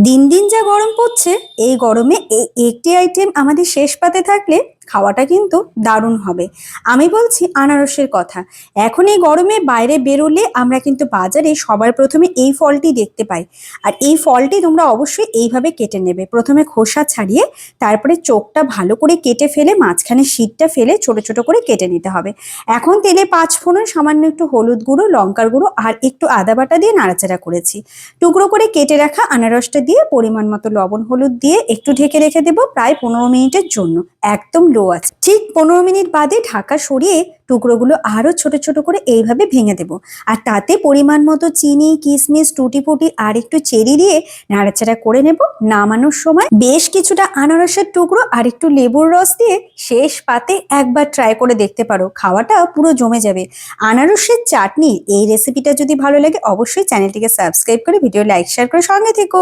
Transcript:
দিন দিন যা গরম পড়ছে, এই গরমে এই একটি আইটেম আমাদের শেষ পাতে থাকলে খাওয়াটা কিন্তু দারুণ হবে। আমি বলছি আনারসের কথা। এখন এই গরমে বাইরে বেরোলে আমরা কিন্তু বাজারে সবার প্রথমে এই ফলটি দেখতে পাই। আর এই ফলটি তোমরা অবশ্যই এইভাবে কেটে নেবে। প্রথমে খোসা ছাড়িয়ে তারপরে চোখটা ভালো করে কেটে ফেলে মাঝখানে শীটটা ফেলে ছোট ছোট করে কেটে নিতে হবে। এখন তেলে 5 ফোড়ন, সামান্য একটু হলুদ গুঁড়ো, লঙ্কার গুঁড়ো আর একটু আদা বাটা দিয়ে নাড়াচাড়া করেছি। টুকরো করে কেটে রাখা আনারসটা দিয়ে পরিমাণ মতো লবণ হলুদ দিয়ে একটু ঢেকে রেখে দেবো প্রায় 15 মিনিটের জন্য। একদম লো আছে। ঠিক 15 মিনিট বাদে ঢাকা সরিয়ে টুকরোগুলো আরো ছোট ছোট করে এইভাবে ভেঙে দেবো। আর তাতে পরিমাণ মতো চিনি, কিশমিশ, টুটি ফুটি আর একটু চেরি দিয়ে নাড়াচাড়া করে নেব। নামানোর সময় বেশ কিছুটা আনারসের টুকরো আর একটু লেবুর রস দিয়ে শেষ পাতে একবার ট্রাই করে দেখতে পারো, খাওয়াটা পুরো জমে যাবে। আনারসের চাটনি এই রেসিপিটা যদি ভালো লাগে অবশ্যই চ্যানেলটিকে সাবস্ক্রাইব করে ভিডিও লাইক শেয়ার করে সঙ্গে থেকো।